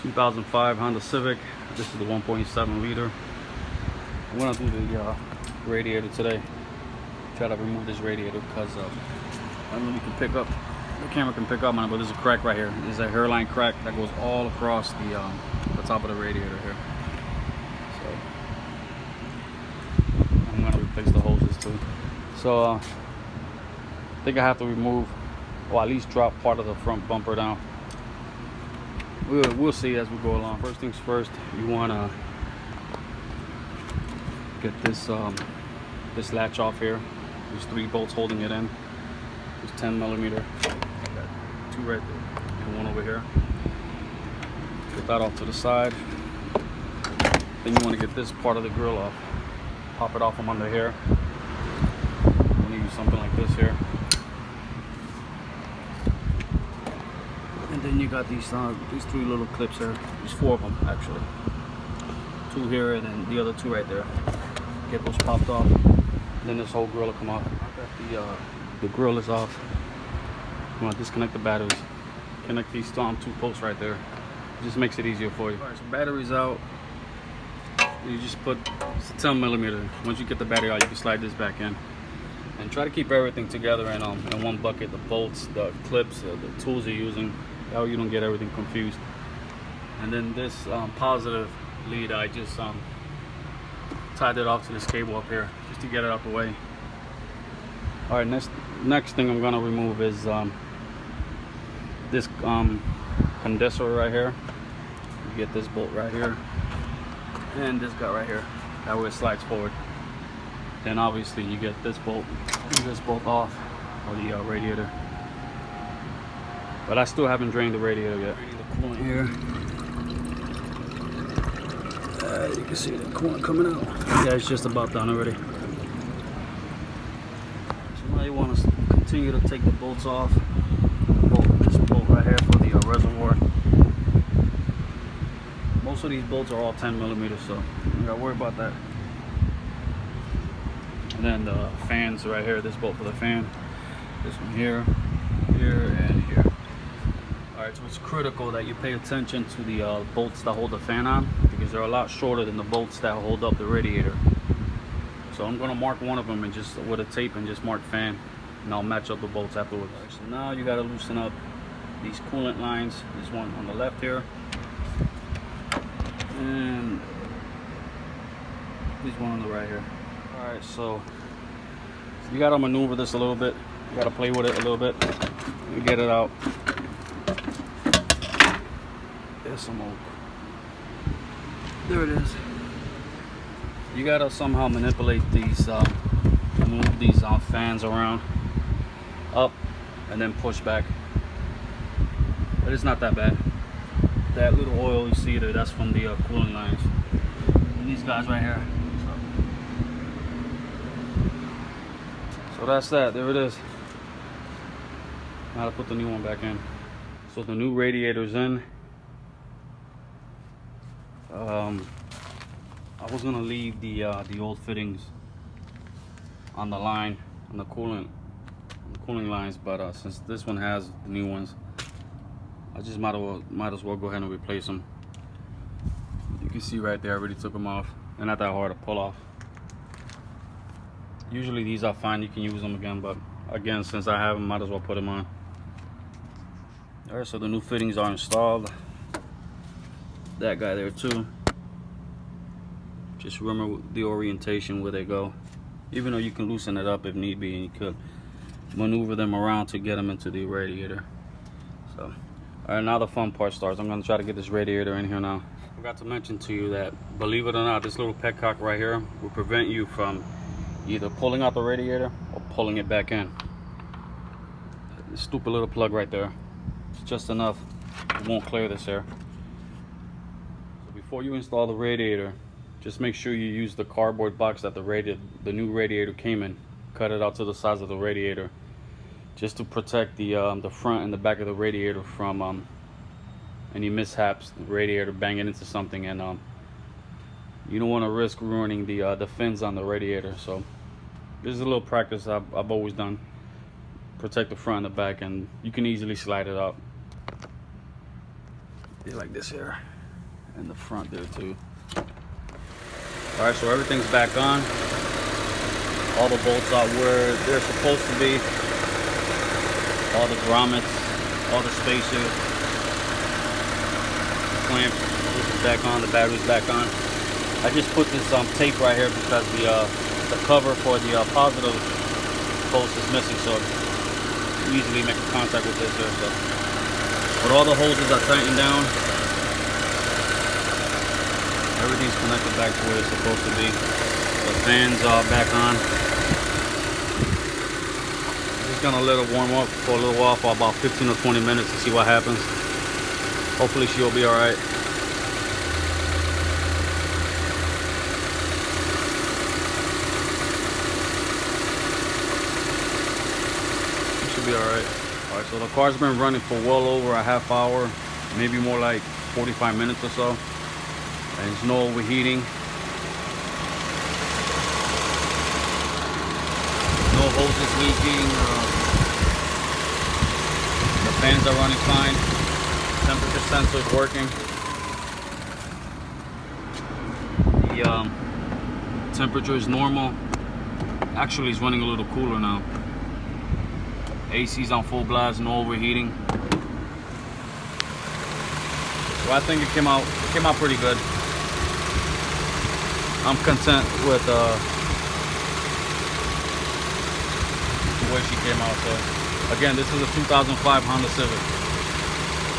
2005 Honda Civic. This is the 1.7 liter. I'm gonna do the radiator today. Try to remove this radiator because I don't know if you can pick up, the camera can pick up on it, but there's a crack right here. There's a hairline crack that goes all across the top of the radiator here. So I'm gonna replace the hoses too. So I think I have to remove, or at least drop part of the front bumper down. We'll see as we go along. First things first, you want to get this this latch off here. There's 3 bolts holding it in. There's 10mm. Got 2 right there and 1 over here. Get that off to the side. Then you want to get this part of the grill off. Pop it off from under here. I'm going to use something like this here. And then you got these 3 little clips here. There's 4 of them actually. 2 here and then the other 2 right there. Get those popped off. Then this whole grill will come off. The grill is off. I'm gonna disconnect the batteries. Connect these 2 posts right there. It just makes it easier for you. Alright, so batteries out. You just put, it's a 10mm. Once you get the battery out, you can slide this back in. And try to keep everything together in one bucket. The bolts, the clips, the tools you're using. That way you don't get everything confused. And then this positive lead, I just tied it off to this cable up here just to get it out the way. All right, next thing I'm gonna remove is this condenser right here. You get this bolt right here and this gut right here. That way it slides forward. Then obviously you get this bolt off of the radiator. But I still haven't drained the radiator yet. The coolant here. You can see the coolant coming out. Yeah, it's just about done already. So now you want to continue to take the bolts off. This bolt right here for the reservoir. Most of these bolts are all 10mm, so you gotta worry about that. And then the fans right here. This bolt for the fan. This one here, here, and here. Alright, so it's critical that you pay attention to the bolts that hold the fan on, because they're a lot shorter than the bolts that hold up the radiator. So I'm going to mark one of them and just with a tape and just mark fan, and I'll match up the bolts afterwards. Right, so now you got to loosen up these coolant lines. This one on the left here, and this one on the right here. Alright, so you got to maneuver this a little bit. You got to play with it a little bit and get it out. There's some oak. There it is. You gotta somehow manipulate these, move these fans around, up, and then push back. But it's not that bad. That little oil you see there, that's from the coolant lines. And these guys right here. So that's that. There it is. Now to put the new one back in. So the new radiator's in. I was gonna leave the old fittings on the line, on the cooling lines, but since this one has the new ones, I just might as well go ahead and replace them. You can see right there, I already took them off. They're not that hard to pull off. Usually these are fine, you can use them again, but again, since I have them, might as well put them on. All right, so the new fittings are installed. That guy there too. Just remember the orientation where they go, even though you can loosen it up if need be, and you could maneuver them around to get them into the radiator. So all right, now the fun part starts. I'm going to try to get this radiator in here now. I forgot to mention to you that, believe it or not, this little petcock right here will prevent you from either pulling out the radiator or pulling it back in. This stupid little plug right there, it's just enough. It won't clear this air. Before you install the radiator, just make sure you use the cardboard box that the new radiator came in. Cut it out to the size of the radiator, just to protect the front and the back of the radiator from any mishaps. The radiator banging into something, and you don't want to risk ruining the fins on the radiator. So this is a little practice I've always done. Protect the front and the back, and you can easily slide it out. Be like this here, and the front there too. All right, so everything's back on. All the bolts are where they're supposed to be. All the grommets, all the spacers, the clamp, this is back on. The battery's back on. I just put this tape right here because the cover for the positive post is missing, so you easily make a contact with this here. So, but all the hoses are tightened down. Everything's connected back to where it's supposed to be. The fans are back on. Just gonna let it warm up for a little while, for about 15 or 20 minutes to see what happens. Hopefully she'll be all right. Should be all right. All right, so the car's been running for well over a half hour, maybe more like 45 minutes or so. And there's no overheating. No hoses leaking. The fans are running fine. Temperature sensor is working. The temperature is normal. Actually, it's running a little cooler now. AC's on full blast, no overheating. So I think it came out pretty good. I'm content with the way she came out. So again, this is a 2005 Honda Civic.